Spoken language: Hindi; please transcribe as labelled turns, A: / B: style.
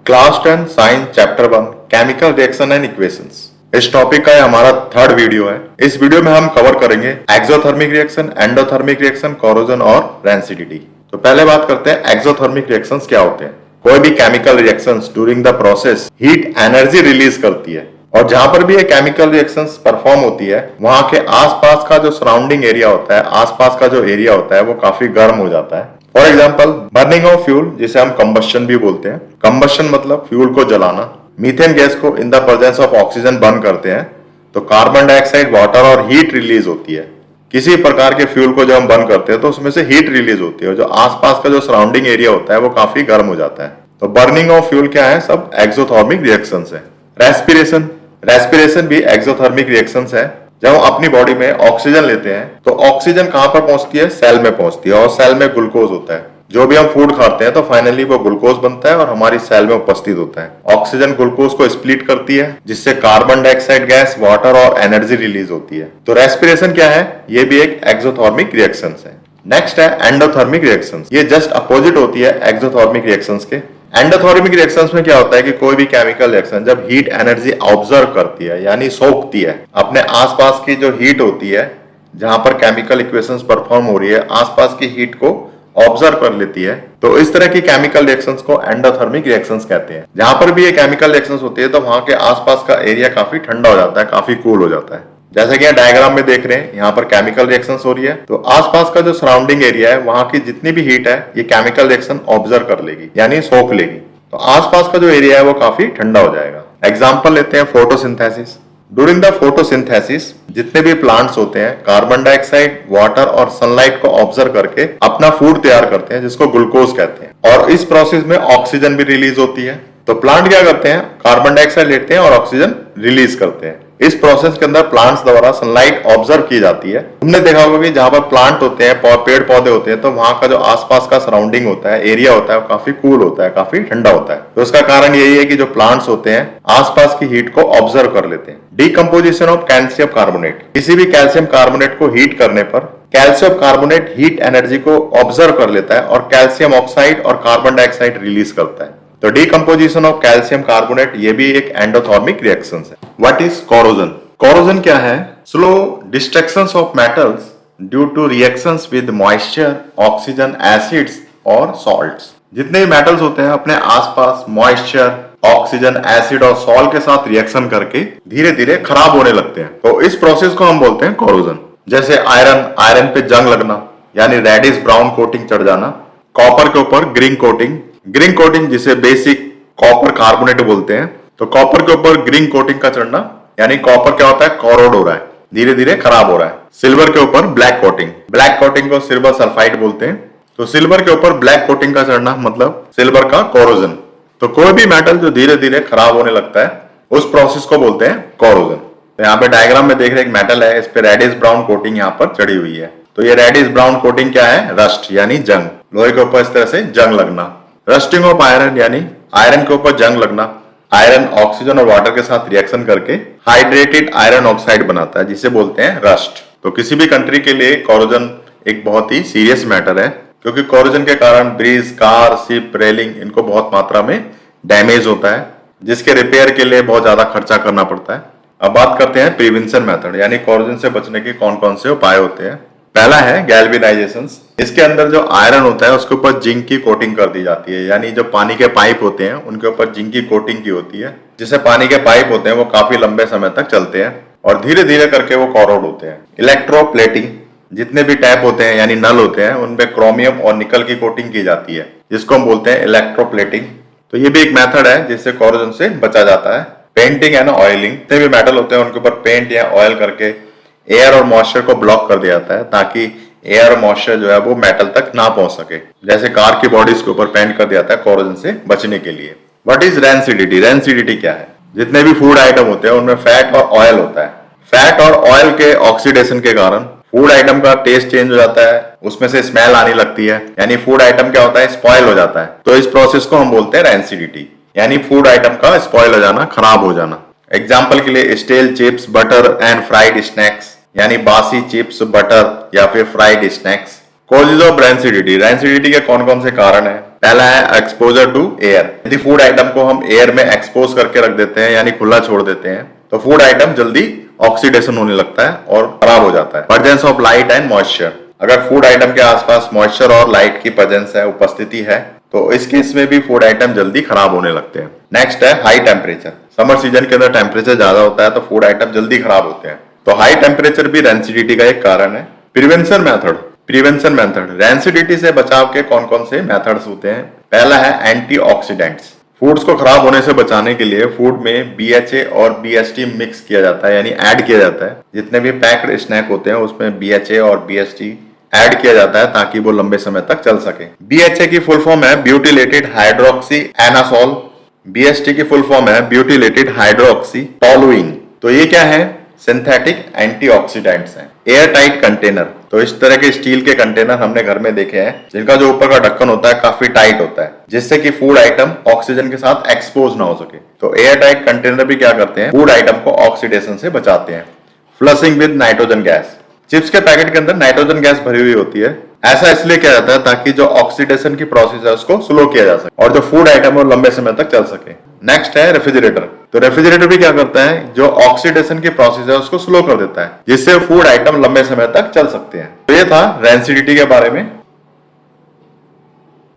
A: Class 10 science chapter 1 chemical reaction and equations. इस टॉपिक का ये हमारा थर्ड वीडियो है। इस वीडियो में हम कवर करेंगे exothermic reaction, endothermic reaction, corrosion और रेंसिडिटी। तो पहले बात करते हैं एक्सोथर्मिक रिएक्शंस क्या होते हैं। कोई भी chemical reactions during the process heat energy release करती है और जहां पर भी ये केमिकल रिएक्शंस परफॉर्म होती है वहां के आसपास का जो सराउंडिंग एरिया होता है, आसपास का जो एरिया होता है वो काफी गर्म हो जाता है। For example burning of fuel, जिसे हम कंबस्शन भी बोलते हैं। कंबस्शन मतलब फ्यूल को जलाना। मीथेन गैस को in the presence of oxygen burn करते हैं तो कार्बन डाइऑक्साइड, वाटर और हीट रिलीज होती है। किसी प्रकार के फ्यूल को जब हम बर्न करते हैं तो उसमें से हीट रिलीज होती है और जो आसपास का जो सराउंडिंग एरिया होता है वो काफी गर्म हो जाता है। तो बर्निंग ऑफ फ्यूल क्या है, सब एक्सोथर्मिक रिएक्शंस है। रेस्पिरेशन, रेस्पिरेशन भी एक्सोथर्मिक रिएक्शंस है। जब हम अपनी बॉडी में ऑक्सीजन लेते हैं तो ऑक्सीजन कहां पर पहुंचती है, सेल में पहुंचती है और सेल में ग्लूकोज होता है। जो भी हम फूड खाते हैं तो फाइनली वो ग्लूकोज बनता है और हमारी सेल में उपस्थित होता है। ऑक्सीजन ग्लूकोज को स्प्लिट करती है जिससे कार्बन डाइऑक्साइड गैस, वाटर और एनर्जी रिलीज होती है। तो रेस्पिरेशन क्या है, ये भी एक एक्सोथर्मिक रिएक्शन है। नेक्स्ट है एंडोथर्मिक रिएक्शंस। ये जस्ट अपोजिट होती है एक्सोथर्मिक रिएक्शंस के। एंडोथर्मिक रिएक्शंस में क्या होता है कि कोई भी केमिकल रिएक्शन जब हीट एनर्जी ऑब्जर्व करती है यानी सोखती है, अपने आसपास की जो हीट होती है जहां पर केमिकल इक्वेशंस परफॉर्म हो रही है, आसपास की हीट को ऑब्जर्व कर लेती है, तो इस तरह की केमिकल रिएक्शंस को एंडोथर्मिक रिएक्शंस कहते हैं। जहां पर भी ये केमिकल रिएक्शंस होती है तो वहां के आसपास का एरिया काफी ठंडा हो जाता है, काफी कूल हो जाता है। जैसे कि यहाँ डायग्राम में देख रहे हैं, यहाँ पर केमिकल रिएक्शंस हो रही है तो आसपास का जो सराउंडिंग एरिया है वहां की जितनी भी हीट है ये केमिकल रिएक्शन ऑब्जर्व कर लेगी यानी सोख लेगी। तो आसपास का जो एरिया है वो काफी ठंडा हो जाएगा। एग्जाम्पल लेते हैं फोटोसिंथेसिस। ड्यूरिंग द फोटोसिंथेसिस जितने भी प्लांट्स होते हैं कार्बन डाइऑक्साइड, वाटर और सनलाइट को ऑब्जर्व करके अपना फूड तैयार करते हैं जिसको ग्लूकोज कहते हैं और इस प्रोसेस में ऑक्सीजन भी रिलीज होती है। तो प्लांट क्या करते हैं, कार्बन डाइऑक्साइड लेते हैं और ऑक्सीजन रिलीज करते हैं। इस प्रोसेस के अंदर प्लांट्स द्वारा सनलाइट ऑब्जर्व की जाती है। तुमने देखा होगा कि जहां पर प्लांट होते हैं, पेड़ पौधे होते हैं, तो वहां का जो आसपास का सराउंडिंग होता है, एरिया होता है, वो काफी कूल होता है, काफी ठंडा होता है। तो इसका कारण यही है कि जो प्लांट्स होते हैं आसपास की हीट को ऑब्जर्व कर लेते हैं। डीकम्पोजिशन ऑफ कैल्शियम कार्बोनेट, किसी भी कैल्शियम कार्बोनेट को हीट करने पर कैल्शियम कार्बोनेट हीट एनर्जी को ऑब्जर्व कर लेता है और कैल्शियम ऑक्साइड और कार्बन डाइऑक्साइड रिलीज करता है। तो डीकम्पोजिशन ऑफ कैल्शियम कार्बोनेट ये भी एक एंडोथर्मिक रिएक्शन है। What is corrosion? कोरोजन क्या है? Slow destruction of metals due two reactions with moisture, oxygen, acids और सॉल्ट्स। जितने भी मेटल्स होते हैं अपने आसपास मॉइस्चर, ऑक्सीजन, एसिड और सॉल्ट के साथ रिएक्शन करके धीरे धीरे खराब होने लगते हैं। तो इस प्रोसेस को हम बोलते हैं कोरोजन। जैसे आयरन पे जंग लगना यानी रेडिश ब्राउन कोटिंग चढ़ जाना। कॉपर के ऊपर ग्रीन कोटिंग, ग्रीन कोटिंग जिसे बेसिक कॉपर कार्बोनेट बोलते हैं। तो कॉपर के ऊपर ग्रीन कोटिंग का चढ़ना यानी कॉपर क्या होता है, कोरोड हो रहा है, धीरे धीरे खराब हो रहा है। सिल्वर के ऊपर ब्लैक कोटिंग, ब्लैक कोटिंग को सिल्वर सल्फाइड बोलते हैं। तो सिल्वर के ऊपर ब्लैक कोटिंग का चढ़ना मतलब सिल्वर का कोरोजन। तो कोई भी मेटल जो धीरे धीरे खराब होने लगता है उस प्रोसेस को बोलते हैं कोरोजन। तो यहाँ पे डायग्राम में देख रहे एक मेटल है, इस पे रेडिश ब्राउन कोटिंग यहाँ पर चढ़ी हुई है। तो ये रेडिश ब्राउन कोटिंग क्या है, रस्ट यानी जंग। लोहे के ऊपर इस तरह से जंग लगना। रस्टिंग ऑफ आयरन यानी आयरन के ऊपर जंग लगना। आयरन ऑक्सीजन और वाटर के साथ रिएक्शन करके हाइड्रेटेड आयरन ऑक्साइड बनाता है जिसे बोलते हैं रस्ट। तो किसी भी कंट्री के लिए कोरोजन एक बहुत ही सीरियस मैटर है क्योंकि कोरोजन के कारण ब्रिज, कार, शिप, रेलिंग इनको बहुत मात्रा में डैमेज होता है जिसके रिपेयर के लिए बहुत ज्यादा खर्चा करना पड़ता है। अब बात करते हैं प्रिवेंशन मेथड यानी कोरोजन से बचने के कौन कौन से उपाय होते हैं। पहला है गैल्वेनाइजेशन। इसके अंदर जो आयरन होता है उसके ऊपर जिंक की कोटिंग कर दी जाती है यानी जो पानी के पाइप होते हैं उनके ऊपर जिंक की कोटिंग की होती है जिससे पानी के पाइप होते हैं वो काफी लंबे समय तक चलते हैं और धीरे धीरे करके वो कोरोड होते हैं। इलेक्ट्रोप्लेटिंग, जितने भी टैप होते हैं यानी नल होते हैं उनपे क्रोमियम और निकल की कोटिंग की जाती है जिसको हम बोलते हैं इलेक्ट्रोप्लेटिंग। तो ये भी एक मेथड है जिससे कोरोजन से बचा जाता है। पेंटिंग एंड ऑयलिंग, जितने भी मेटल होते हैं उनके ऊपर पेंट या ऑयल करके एयर और मॉइस्चर को ब्लॉक कर दिया जाता है ताकि एयर और मॉइस्चर जो है वो मेटल तक ना पहुंच सके। जैसे कार की बॉडीज के ऊपर पेंट कर दिया जाता है कोरोजन से बचने के लिए। What is rancidity? रेंसिडिटी क्या है? जितने भी फूड आइटम होते हैं उनमें फैट और ऑयल होता है। फैट और ऑयल के ऑक्सीडेशन के कारण फूड आइटम का टेस्ट चेंज हो जाता है, उसमें से स्मेल आने लगती है यानी फूड आइटम क्या होता है, स्पॉइल हो जाता है। तो इस प्रोसेस को हम बोलते हैं रेंसिडिटी यानी फूड आइटम का स्पॉइल हो जाना, खराब हो जाना। एग्जाम्पल के लिए stale chips, butter and fried snacks यानी बासी चिप्स, बटर या फिर fried snacks. Causes of rancidity, rancidity के कौन कौन से कारण है? पहला है एक्सपोजर टू एयर। यदि फूड आइटम को हम एयर में एक्सपोज करके रख देते हैं यानी खुला छोड़ देते हैं तो फूड आइटम जल्दी ऑक्सीडेशन होने लगता है और खराब हो जाता है। Presence of light and moisture, अगर फूड आइटम के आसपास मॉइस्चर और लाइट की प्रेजेंस है, उपस्थिति है, तो इस केस में भी फूड आइटम जल्दी खराब होने लगते हैं। नेक्स्ट है हाई टेम्परेचर, समर सीजन के अंदर टेम्परेचर ज्यादा होता है तो फूड आइटम जल्दी खराब होते हैं, तो हाई टेम्परेचर भी रैंसिडिटी का एक कारण है। प्रिवेंशन मेथड, रैंसिडिटी से बचाव के कौन कौन से मेथड्स होते हैं? पहला है एंटीऑक्सीडेंट्स, फूड्स को खराब होने से बचाने के लिए फूड में BHA और BST मिक्स किया जाता है यानी ऐड किया जाता है। जितने भी पैक्ड स्नैक होते हैं उसमें BHA और BST ऐड किया जाता है ताकि वो लंबे समय तक चल सके। BHA की फुल फॉर्म है ब्यूटिलेटेड हाइड्रोक्सी एनासोल, BST की फुल फॉर्म है ब्यूटिलेटेड हाइड्रोक्सी टोलुइन। तो ये क्या है? सिंथेटिक एंटीऑक्सीडेंट्स हैं। एयर टाइट कंटेनर, तो इस तरह के स्टील के कंटेनर हमने घर में देखे हैं जिनका जो ऊपर का ढक्कन होता है काफी टाइट होता है जिससे कि फूड आइटम ऑक्सीजन के साथ एक्सपोज ना हो सके। तो एयर टाइट कंटेनर भी क्या करते हैं? फूड आइटम को ऑक्सीडेशन से बचाते हैं। Flushing with nitrogen gas, chips के पैकेट के अंदर नाइट्रोजन गैस भरी हुई होती है, ऐसा इसलिए किया जाता है ताकि जो ऑक्सीडेशन की प्रोसेस है उसको स्लो किया जा सके और जो फूड आइटम है वो लंबे समय तक चल सके। नेक्स्ट है रेफ्रिजरेटर, तो रेफ्रिजरेटर भी क्या करता है? जो ऑक्सीडेशन की प्रोसेस है उसको स्लो कर देता है जिससे फूड आइटम लंबे समय तक चल सकते हैं। तो ये था रैंसिडिटी के बारे में।